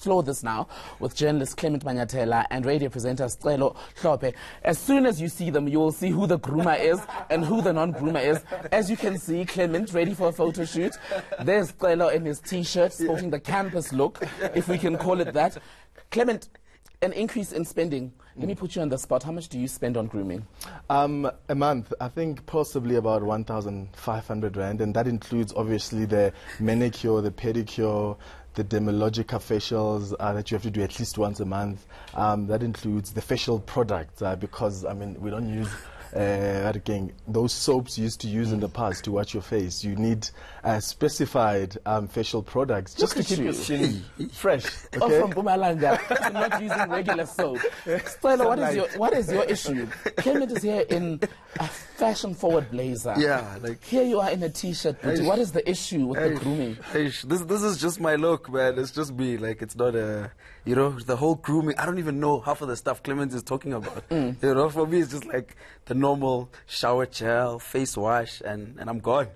explore this now with journalist Clement Manyatela and radio presenter Stelo Hlope. As soon as you see them, you will see who the groomer is and who the non-groomer is. As you can see, Clement ready for a photo shoot. There's Stelo in his t-shirt, sporting the campus look, if we can call it that. Clement, an increase in spending. Let me put you on the spot. How much do you spend on grooming? A month, I think possibly about 1,500 Rand, and that includes obviously the manicure, the pedicure, the dermalogica facials that you have to do at least once a month. That includes the facial products because, I mean, we don't use those soaps you used to use in the past to wash your face. You need specified facial products just to keep your skin fresh. Okay? Oh, from Bumalanga. I'm not using regular soap. Stella, what is your issue? Clement is here in a fashion-forward blazer. Yeah, like here you are in a t-shirt. What is the issue with the grooming? This is just my look, man. It's just me. Like, it's not a, you know, the whole grooming. I don't even know half of the stuff Clement is talking about. You know, for me, it's just like the normal shower gel, face wash, and I'm gone.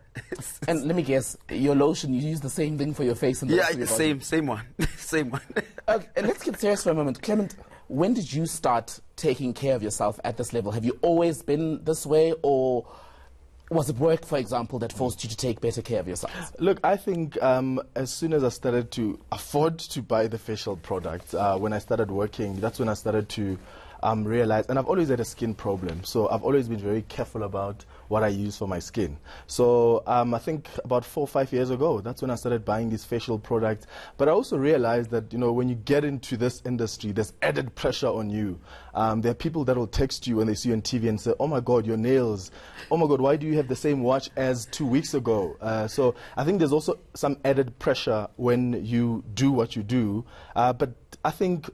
And let me guess, your lotion, you use the same thing for your face and the rest of your body? Same one. Same one. Let's get serious for a moment. Clement, when did you start taking care of yourself at this level? Have you always been this way, or was it work, for example, that forced you to take better care of yourself? Look, I think as soon as I started to afford to buy the facial products, when I started working, that's when I started to realize, and I've always had a skin problem, so I've always been very careful about what I use for my skin. So I think about 4 or 5 years ago, that's when I started buying these facial products. But I also realized that, you know, when you get into this industry, there's added pressure on you. There are people that will text you when they see you on TV and say, oh my God, your nails. Oh my God, why do you have the same watch as 2 weeks ago? So I think there's also some added pressure when you do what you do. But I think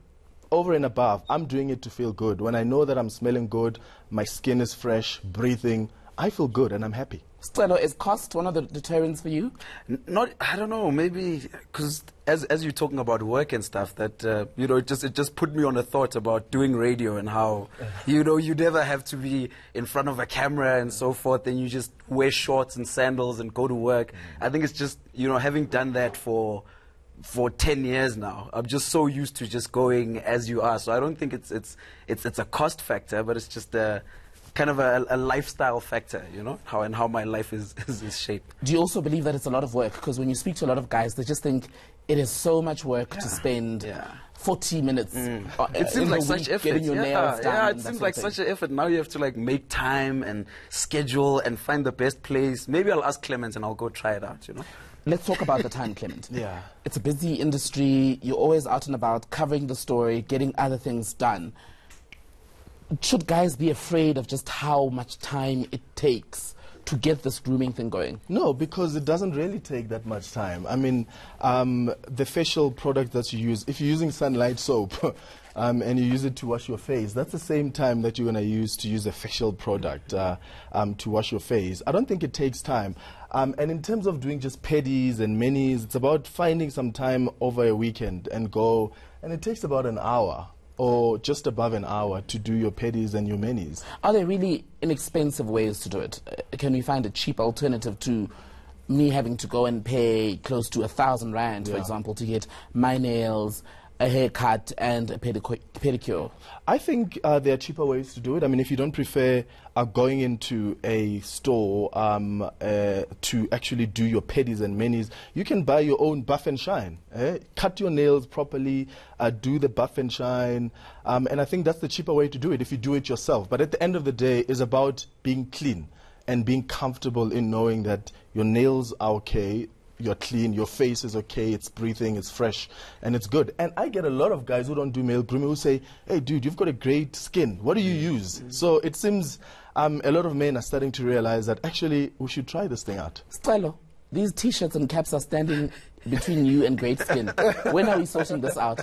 over and above, I'm doing it to feel good. When I know that I'm smelling good, my skin is fresh, breathing, I feel good and I'm happy. Stella, is cost one of the deterrents for you? I don't know, maybe because as you're talking about work and stuff, that you know, it just put me on a thought about doing radio and how you know, you never have to be in front of a camera and so forth, and you just wear shorts and sandals and go to work. I think it's just, you know, having done that for 10 years now, I'm just so used to just going as you are. So I don't think it's a cost factor, but it's just a kind of a lifestyle factor, you know, how my life is shaped. Do you also believe that it's a lot of work? Because when you speak to a lot of guys, they just think it is so much work to spend 40 minutes it seems like such effort. Getting your nails done. Yeah, it seems like such an effort. Now you have to like make time and schedule and find the best place. Maybe I'll ask Clement and I'll go try it out, you know. Let's talk about the time, Clement. Yeah. It's a busy industry. You're always out and about, covering the story, getting other things done. Should guys be afraid of just how much time it takes to get this grooming thing going? No, because it doesn't really take that much time. I mean, the facial product that you use, if you're using Sunlight soap and you use it to wash your face, that's the same time that you're going to use a facial product to wash your face. I don't think it takes time. And in terms of doing just pedis and manis, it's about finding some time over a weekend and go, and it takes about an hour or just above an hour to do your pedis and your manis. Are there really inexpensive ways to do it? Can we find a cheap alternative to me having to go and pay close to 1,000 Rand, for example, to get my nails, a haircut and a pedicure? I think there are cheaper ways to do it. I mean, if you don't prefer going into a store to actually do your pedis and manis, you can buy your own buff and shine. Cut your nails properly, do the buff and shine, and I think that's the cheaper way to do it if you do it yourself. But at the end of the day, it's about being clean and being comfortable in knowing that your nails are okay, you're clean, your face is okay, it's breathing, it's fresh, and it's good. And I get a lot of guys who don't do male grooming who say, hey dude, you've got a great skin, what do you use? So it seems a lot of men are starting to realize that actually we should try this thing out. Stelo, these t-shirts and caps are standing between you and great skin. When are we sorting this out?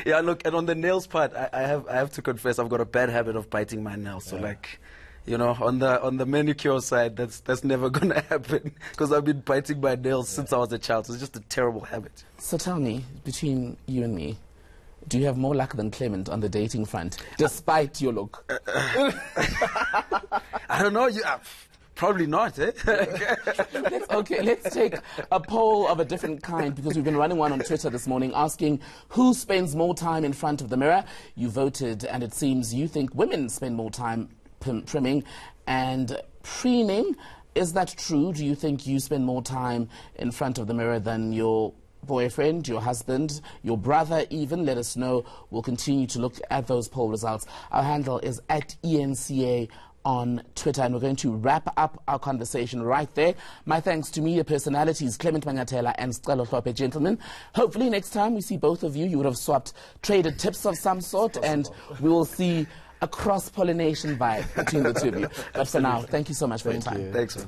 Yeah, look, and on the nails part, I have to confess, I've got a bad habit of biting my nails. So like, you know, on the manicure side, that's never gonna happen because I've been biting my nails since I was a child. So it's just a terrible habit. So tell me, between you and me, do you have more luck than Clement on the dating front, despite your look? I don't know. Probably not, eh? Let's take a poll of a different kind, because we've been running one on Twitter this morning asking who spends more time in front of the mirror. You voted, and it seems you think women spend more time trimming and preening. Is that true? Do you think you spend more time in front of the mirror than your boyfriend, your husband, your brother even? Let us know. We'll continue to look at those poll results. Our handle is @ENCA on Twitter, and we're going to wrap up our conversation right there. My thanks to media personalities Clement Manyatela and Sicelo Hlophe. Gentlemen, hopefully next time we see both of you, you would have traded tips of some sort, and we will see a cross-pollination vibe between the two of you. But for now, thank you so much for your time. Thanks, man.